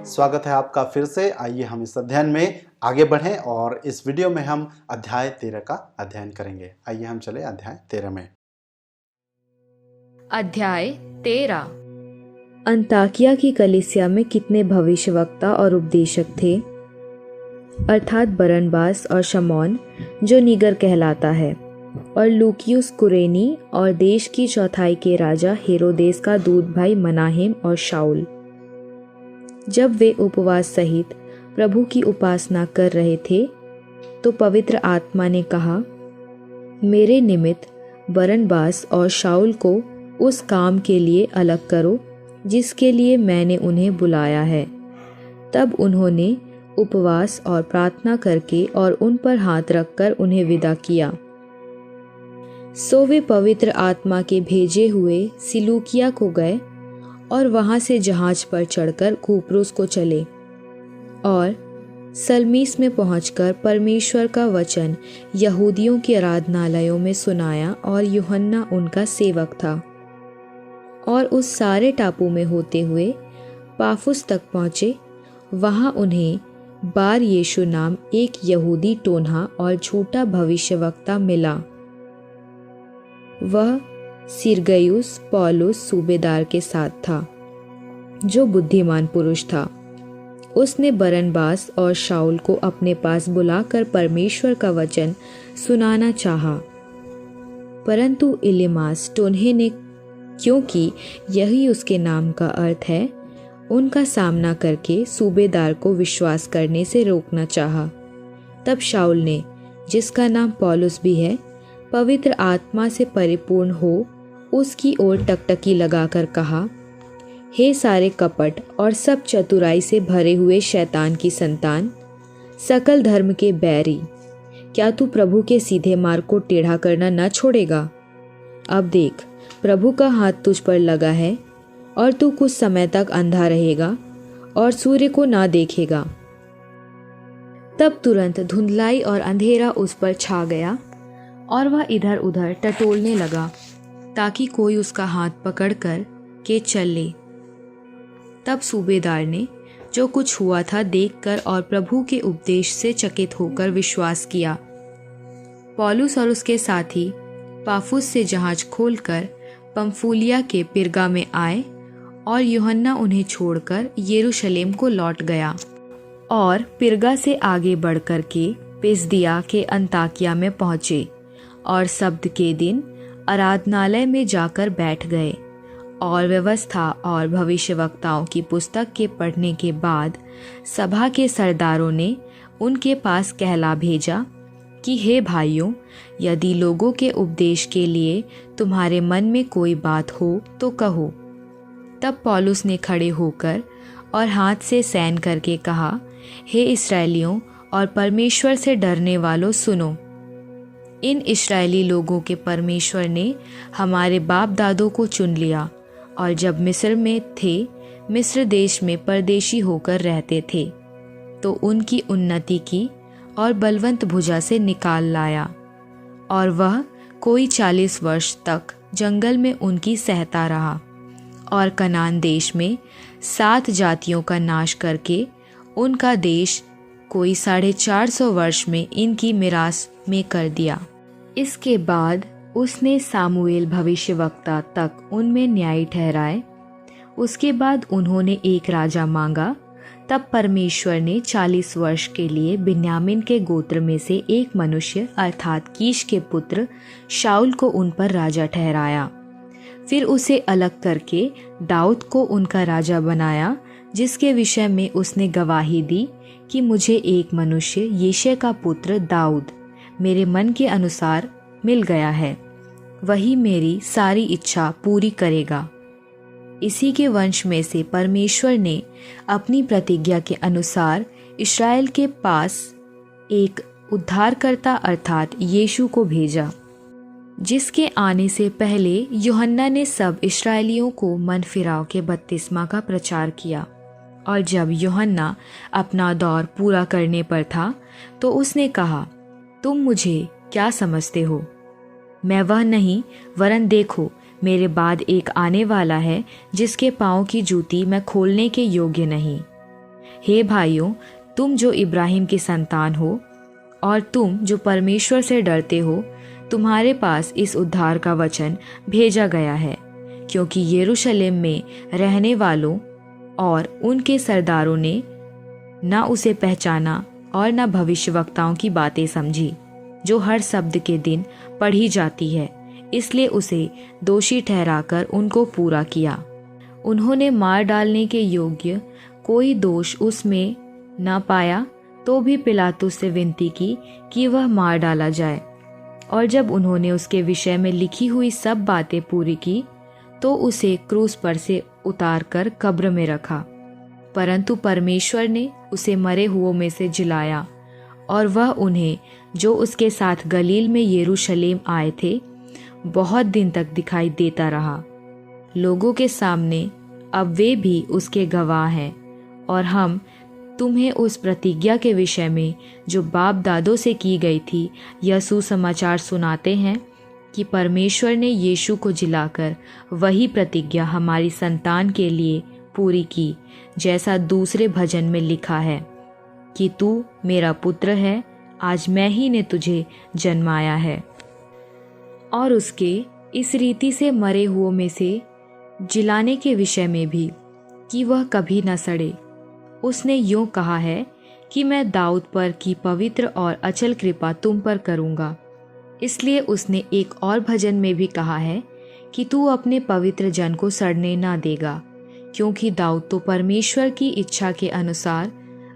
स्वागत है आपका फिर से। आइए हम इस अध्ययन में आगे बढ़ें और इस वीडियो में हम अध्याय 13 का अध्ययन करेंगे। आइए हम चले अध्याय 13 में। अध्याय 13। अंताकिया की कलीसिया में कितने भविष्यवक्ता और उपदेशक थे, अर्थात बरनबास और शमौन जो नीगर कहलाता है, और लूकियुस कुरेनी, और देश की चौथाई के राजा हेरोदेस का दूध भाई मनाहेम और शाऊल। जब वे उपवास सहित प्रभु की उपासना कर रहे थे तो पवित्र आत्मा ने कहा, मेरे निमित्त बरनबास और शाऊल को उस काम के लिए अलग करो जिसके लिए मैंने उन्हें बुलाया है। तब उन्होंने उपवास और प्रार्थना करके और उन पर हाथ रखकर उन्हें विदा किया। सो वे पवित्र आत्मा के भेजे हुए सिलूकिया को गए और वहां से जहाज पर चढ़कर कुप्रोस को चले और सलमीस में पहुंचकर परमेश्वर का वचन यहूदियों के आराधनालयों में सुनाया, और यूहन्ना उनका सेवक था। और उस सारे टापू में होते हुए पाफुस तक पहुँचे। वहाँ उन्हें बार यीशु नाम एक यहूदी टोन्हा और झूठा भविष्यवक्ता मिला। वह सिरगयुस पौलुस सूबेदार के साथ था, जो बुद्धिमान पुरुष था। उसने बरनबास और शाऊल को अपने पास बुलाकर परमेश्वर का वचन सुनाना चाहा, परंतु इलीमास टोन्हे ने, क्योंकि यही उसके नाम का अर्थ है, उनका सामना करके सूबेदार को विश्वास करने से रोकना चाहा। तब शाऊल ने, जिसका नाम पौलुस भी है, पवित्र आत्मा से परिपूर्ण हो उसकी ओर टकटकी लगाकर कहा, हे सारे कपट और सब चतुराई से भरे हुए शैतान की संतान, सकल धर्म के बैरी, क्या तू प्रभु के सीधे मार्ग को टेढ़ा करना न छोड़ेगा? अब देख, प्रभु का हाथ तुझ पर लगा है और तू कुछ समय तक अंधा रहेगा और सूर्य को ना देखेगा। तब तुरंत धुंधलाई और अंधेरा उस पर छा गया और वह इधर उधर टटोलने लगा ताकि कोई उसका हाथ पकड़कर के चल ले। तब सूबेदार ने जो कुछ हुआ था देखकर और प्रभु के उपदेश से चकित होकर विश्वास किया। पौलुस और उसके साथी पाफुस से जहाज खोलकर पंफूलिया के पिरगा में आए और यूहन्ना उन्हें छोड़कर यरूशलेम को लौट गया और पिरगा से आगे बढ़कर के पिसदिया के अंताकिया में पहुँचे और सब्त के दिन आराधनालय में जाकर बैठ गए। और व्यवस्था और भविष्यवक्ताओं की पुस्तक के पढ़ने के बाद सभा के सरदारों ने उनके पास कहला भेजा कि हे भाइयों, यदि लोगों के उपदेश के लिए तुम्हारे मन में कोई बात हो तो कहो। तब पौलुस ने खड़े होकर और हाथ से सैन करके कहा, हे इस्राएलियों और परमेश्वर से डरने वालों, सुनो। इन इस्राएली लोगों के परमेश्वर ने हमारे बाप दादों को चुन लिया और जब मिस्र में थे, मिस्र देश में परदेशी होकर रहते थे, तो उनकी उन्नति की और बलवंत भुजा से निकाल लाया। और वह कोई 40 वर्ष तक जंगल में उनकी सहता रहा और कनान देश में 7 जातियों का नाश करके उनका देश कोई 450 वर्ष में इनकी मिरास में कर दिया। इसके बाद उसने सामुएल भविष्यवक्ता तक उनमें न्यायी ठहराए। उसके बाद उन्होंने एक राजा मांगा। तब परमेश्वर ने 40 वर्ष के लिए बिन्यामीन के गोत्र में से एक मनुष्य अर्थात कीश के पुत्र शाऊल को उन पर राजा ठहराया। फिर उसे अलग करके दाऊद को उनका राजा बनाया, जिसके विषय में उसने गवाही दी कि मुझे एक मनुष्य यिशै का पुत्र दाऊद मेरे मन के अनुसार मिल गया है, वही मेरी सारी इच्छा पूरी करेगा। इसी के वंश में से परमेश्वर ने अपनी प्रतिज्ञा के अनुसार इस्राएल के पास एक उद्धारकर्ता अर्थात यीशु को भेजा, जिसके आने से पहले यूहन्ना ने सब इस्राएलियों को मन फिराव के बपतिस्मा का प्रचार किया। और जब यूहन्ना अपना दौर पूरा करने पर था तो उसने कहा, तुम मुझे क्या समझते हो? मैं वह नहीं, वरन देखो मेरे बाद एक आने वाला है जिसके पाँव की जूती मैं खोलने के योग्य नहीं। हे भाइयों, तुम जो इब्राहिम की संतान हो और तुम जो परमेश्वर से डरते हो, तुम्हारे पास इस उद्धार का वचन भेजा गया है, क्योंकि यरूशलेम में रहने वालों और उनके सरदारों ने न उसे पहचाना और न भविष्यवक्ताओं की बातें समझी, जो हर शब्द के दिन पढ़ी जाती है। इसलिए उसे दोषी ठहराकर उनको पूरा किया। उन्होंने मार डालने के योग्य कोई दोष उसमें न पाया, तो भी पिलातुस से विनती की कि वह मार डाला जाए। और जब उन्होंने उसके विषय में लिखी हुई सब बातें पूरी की, तो उसे क्रूस पर से उतारकर कब्र में रखा। परंतु परमेश्वर ने उसे मरे हुओं में से जिलाया, और वह उन्हें जो उसके साथ गलील में यरूशलेम आए थे बहुत दिन तक दिखाई देता रहा। लोगों के सामने अब वे भी उसके गवाह हैं। और हम तुम्हें उस प्रतिज्ञा के विषय में जो बाप दादों से की गई थी यह सुसमाचार सुनाते हैं कि परमेश्वर ने यीशु को जिलाकर वही प्रतिज्ञा हमारी संतान के लिए पूरी की, जैसा दूसरे भजन में लिखा है कि तू मेरा पुत्र है, आज मैं ही ने तुझे जन्माया है। और उसके इस रीति से मरे हुओं में से जिलाने के विषय में भी कि वह कभी न सड़े। उसने यूं कहा है कि मैं दाऊद पर की पवित्र और अचल कृपा तुम पर करूँगा। इसलिए उसने एक और भजन में भी कहा है कि तू अपने पवित्र जन को सड़ने ना देगा, क्योंकि दाऊद तो परमेश्वर की इच्छा के अनुसार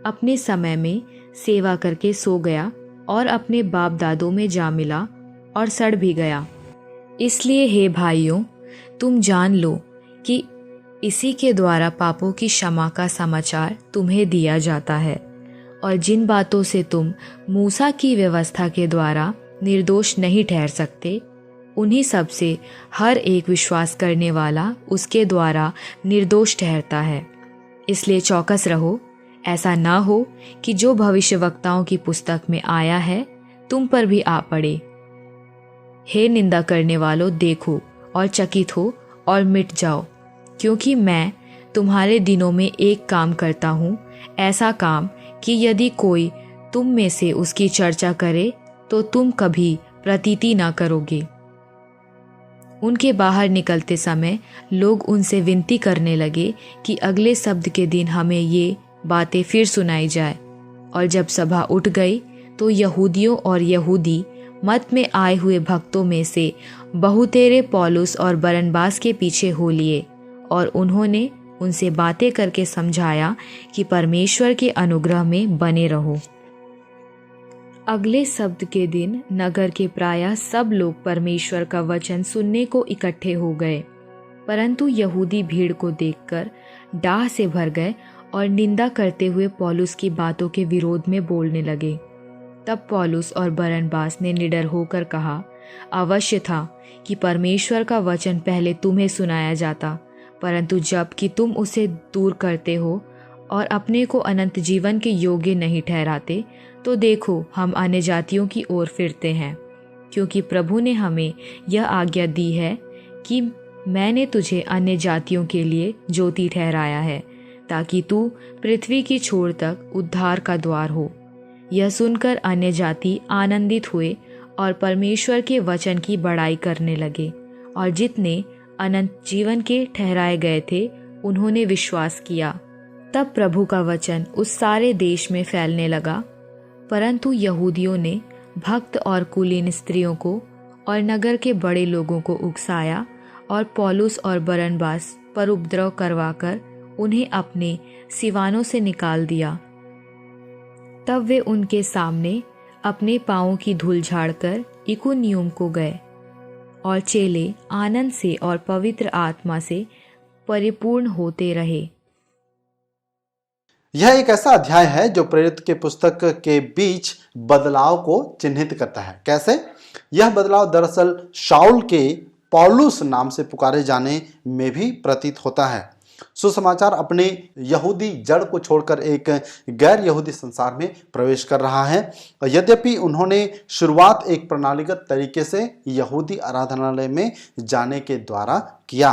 अपने समय में सेवा करके सो गया और अपने बाप दादों में जा मिला और सड़ भी गया। इसलिए हे भाइयों, तुम जान लो कि इसी के द्वारा पापों की क्षमा का समाचार तुम्हें दिया जाता है। और जिन बातों से तुम मूसा की व्यवस्था के द्वारा निर्दोष नहीं ठहर सकते, उन्हीं सब से हर एक विश्वास करने वाला उसके द्वारा निर्दोष ठहरता है। इसलिए चौकस रहो, ऐसा ना हो कि जो भविष्यवक्ताओं की पुस्तक में आया है तुम पर भी आ पड़े। हे निंदा करने वालों, देखो और चकित हो और मिट जाओ, क्योंकि मैं तुम्हारे दिनों में एक काम करता हूँ, ऐसा काम कि यदि कोई तुम में से उसकी चर्चा करे तो तुम कभी प्रतीति ना करोगे। उनके बाहर निकलते समय लोग उनसे विनती करने लगे कि अगले शब्द के दिन हमें ये बातें फिर सुनाई जाए। और जब सभा उठ गई तो यहूदियों और यहूदी मत में आए हुए भक्तों में से बहुतेरे पौलुस और बरनबास के पीछे हो लिए, और उन्होंने उनसे बातें करके समझाया कि परमेश्वर के अनुग्रह में बने रहो। अगले शब्द के दिन नगर के प्रायः सब लोग परमेश्वर का वचन सुनने को इकट्ठे हो गए, परंतु यहूदी भीड़ को देखकर डाह से भर गए और निंदा करते हुए पौलुस की बातों के विरोध में बोलने लगे। तब पौलुस और बरनबास ने निडर होकर कहा, अवश्य था कि परमेश्वर का वचन पहले तुम्हें सुनाया जाता, परंतु जब कि तुम उसे दूर करते हो और अपने को अनंत जीवन के योग्य नहीं ठहराते, तो देखो हम अन्य जातियों की ओर फिरते हैं, क्योंकि प्रभु ने हमें यह आज्ञा दी है कि मैंने तुझे अन्य जातियों के लिए ज्योति ठहराया है, ताकि तू पृथ्वी की छोर तक उद्धार का द्वार हो। यह सुनकर अन्य जाति आनंदित हुए और परमेश्वर के वचन की बड़ाई करने लगे, और जितने अनंत जीवन के ठहराए गए थे उन्होंने विश्वास किया। तब प्रभु का वचन उस सारे देश में फैलने लगा, परंतु यहूदियों ने भक्त और कुलीन स्त्रियों को और नगर के बड़े लोगों को उकसाया और पौलुस और बरनबास पर उपद्रव करवाकर उन्हें अपने सिवानों से निकाल दिया। तब वे उनके सामने अपने पाँवों की धूल झाड़कर इकुनियुम को गए, और चेले आनंद से और पवित्र आत्मा से परिपूर्ण होते रहे। यह एक ऐसा अध्याय है जो प्रेरित के पुस्तक के बीच बदलाव को चिन्हित करता है। कैसे? यह बदलाव दरअसल शाऊल के पौलुस नाम से पुकारे जाने में भी प्रतीत होता है। सुसमाचार अपने यहूदी जड़ को छोड़कर एक गैर यहूदी संसार में प्रवेश कर रहा है। यद्यपि उन्होंने शुरुआत एक प्रणालीगत तरीके से यहूदी आराधनालय में जाने के द्वारा किया,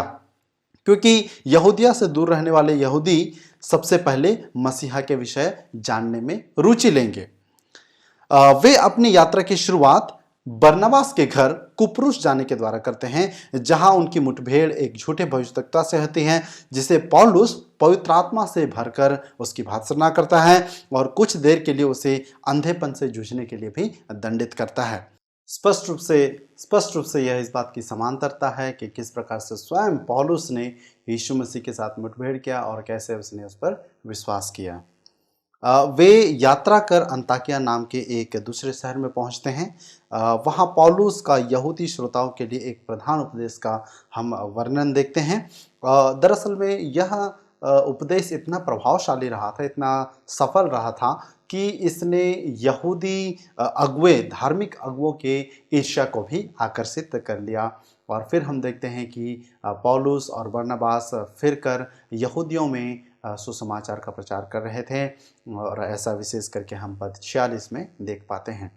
क्योंकि यहूदिया से दूर रहने वाले यहूदी सबसे पहले मसीहा के विषय जानने में रुचि लेंगे। वे अपनी यात्रा की शुरुआत बरनबास के घर कुप्रुस जाने के द्वारा करते हैं, जहां उनकी मुठभेड़ एक झूठे भविष्यवक्ता से होती है, जिसे पौलुस पवित्र आत्मा से भरकर उसकी भर्त्सना करता है और कुछ देर के लिए उसे अंधेपन से जूझने के लिए भी दंडित करता है। स्पष्ट रूप से यह इस बात की समांतरता है कि किस प्रकार से स्वयं पौलुस ने यीशु मसीह के साथ मुठभेड़ किया और कैसे उसने उस पर विश्वास किया। वे यात्रा कर अंताकिया नाम के एक दूसरे शहर में पहुंचते हैं। वहां पौलुस का यहूदी श्रोताओं के लिए एक प्रधान उपदेश का हम वर्णन देखते हैं। दरअसल में यह उपदेश इतना प्रभावशाली रहा था, इतना सफल रहा था कि इसने यहूदी अगुए, धार्मिक अगुओं के ईर्ष्या को भी आकर्षित कर लिया। और फिर हम देखते हैं कि पौलुस और बरनबास फिर कर यहूदियों में सुसमाचार का प्रचार कर रहे थे, और ऐसा विशेष करके हम पद 46 में देख पाते हैं।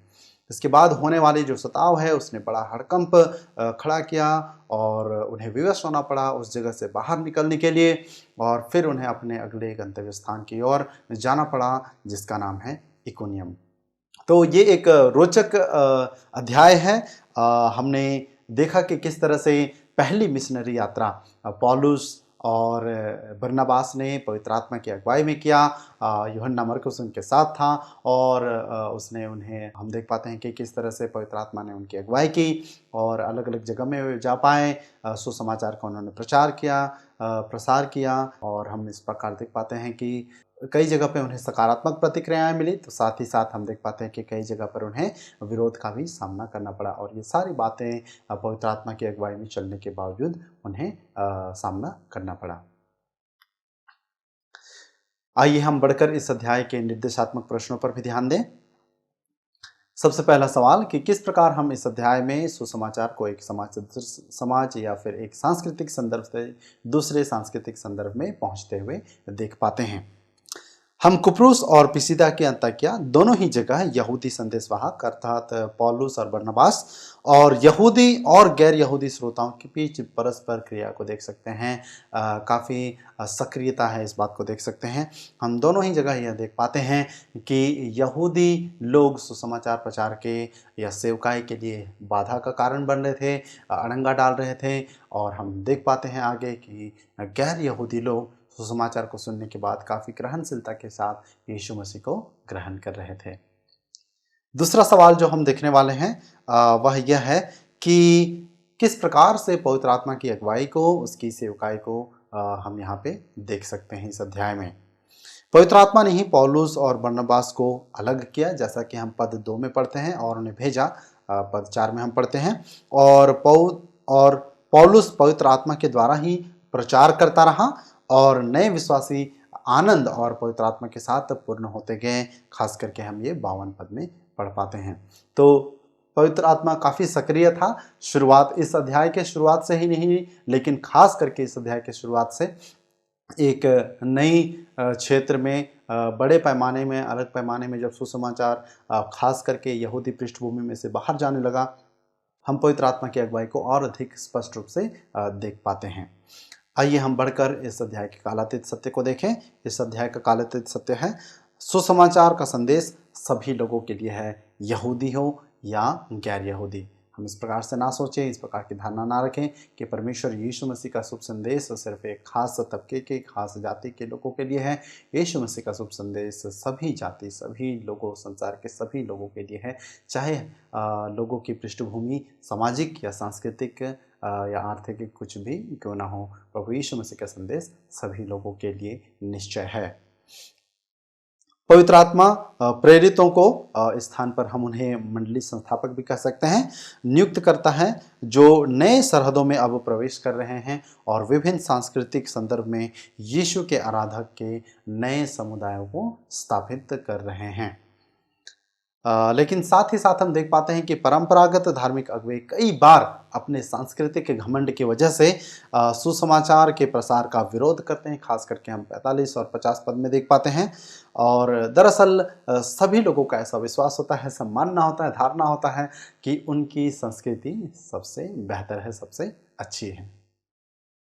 इसके बाद होने वाली जो सताव है उसने बड़ा हड़कंप खड़ा किया और उन्हें विवश होना पड़ा उस जगह से बाहर निकलने के लिए, और फिर उन्हें अपने अगले गंतव्य स्थान की ओर जाना पड़ा, जिसका नाम है इकोनियम। तो ये एक रोचक अध्याय है। हमने देखा कि किस तरह से पहली मिशनरी यात्रा पौलुस और बरनबास ने पवित्र आत्मा की अगुवाई में किया। यूहन्ना मरकुस उनके साथ था और उसने उन्हें, हम देख पाते हैं कि किस तरह से पवित्र आत्मा ने उनकी अगुवाई की और अलग अलग जगह में जा पाए, सुसमाचार का उन्होंने प्रसार किया। और हम इस प्रकार देख पाते हैं कि कई जगह पे उन्हें सकारात्मक प्रतिक्रियाएं मिली, तो साथ ही साथ हम देख पाते हैं कि कई जगह पर उन्हें विरोध का भी सामना करना पड़ा, और ये सारी बातें पवित्र आत्मा की अगुवाई में चलने के बावजूद उन्हें सामना करना पड़ा। आइए हम बढ़कर इस अध्याय के निर्देशात्मक प्रश्नों पर भी ध्यान दें। सबसे पहला सवाल कि किस प्रकार हम इस अध्याय में सुसमाचार को एक समाज या फिर एक सांस्कृतिक संदर्भ से दूसरे सांस्कृतिक संदर्भ में पहुंचते हुए देख पाते हैं। हम कुप्रुस और पिसिदा के अंताकिया दोनों ही जगह यहूदी संदेशवाहक अर्थात पौलुस और बरनबास और यहूदी और गैर यहूदी श्रोताओं के बीच परस्पर क्रिया को देख सकते हैं। काफ़ी सक्रियता है, इस बात को देख सकते हैं। हम दोनों ही जगह यह देख पाते हैं कि यहूदी लोग सुसमाचार प्रचार के या सेवकाई के लिए बाधा का कारण बन रहे थे, अड़ंगा डाल रहे थे, और हम देख पाते हैं आगे कि गैर यहूदी लोग सुसमाचार को सुनने के बाद काफ़ी ग्रहणशीलता के साथ यीशु मसीह को ग्रहण कर रहे थे। दूसरा सवाल जो हम देखने वाले हैं वह यह है कि किस प्रकार से पवित्र आत्मा की अगुवाई को, उसकी सेवकाई को हम यहाँ पे देख सकते हैं इस अध्याय में। पवित्र आत्मा ने ही पौलुस और बरनबास को अलग किया, जैसा कि हम पद 2 में पढ़ते हैं, और उन्हें भेजा, पद 4 में हम पढ़ते हैं। और पौलुस पवित्र आत्मा के द्वारा ही प्रचार करता रहा और नए विश्वासी आनंद और पवित्र आत्मा के साथ पूर्ण होते गए। खास करके हम ये 52 पद में पढ़ पाते हैं। तो पवित्र आत्मा काफ़ी सक्रिय था, शुरुआत इस अध्याय के शुरुआत से ही नहीं, लेकिन खास करके इस अध्याय के शुरुआत से एक नई क्षेत्र में बड़े पैमाने में, अलग पैमाने में जब सुसमाचार खास करके यहूदी पृष्ठभूमि में से बाहर जाने लगा, हम पवित्र आत्मा की अगुवाई को और अधिक स्पष्ट रूप से देख पाते हैं। आइए हम बढ़कर इस अध्याय के कालातीत सत्य को देखें। इस अध्याय का कालातीत सत्य है, सुसमाचार का संदेश सभी लोगों के लिए है, यहूदी हो या गैर यहूदी। हम इस प्रकार से ना सोचें, इस प्रकार की धारणा ना रखें कि परमेश्वर यीशु मसीह का शुभ संदेश सिर्फ एक खास तबके के, खास जाति के लोगों के लिए है। यीशु मसीह का शुभ संदेश सभी जाति, सभी लोगों, संसार के सभी लोगों के लिए है, चाहे लोगों की पृष्ठभूमि सामाजिक या सांस्कृतिक या आर्थिक कुछ भी क्यों ना हो। प्रभु यीशु मसीह का संदेश सभी लोगों के लिए निश्चय है। पवित्र आत्मा प्रेरितों को, इस स्थान पर हम उन्हें मंडली संस्थापक भी कह सकते हैं, नियुक्त करता है, जो नए सरहदों में अब प्रवेश कर रहे हैं और विभिन्न सांस्कृतिक संदर्भ में यीशु के आराधक के नए समुदायों को स्थापित कर रहे हैं। लेकिन साथ ही साथ हम देख पाते हैं कि परंपरागत धार्मिक अगुवे कई बार अपने सांस्कृतिक घमंड की वजह से सुसमाचार के प्रसार का विरोध करते हैं। खास करके हम 45 और 50 पद में देख पाते हैं। और दरअसल सभी लोगों का ऐसा विश्वास होता है, ऐसा मानना होता है, धारणा होता है कि उनकी संस्कृति सबसे बेहतर है, सबसे अच्छी है।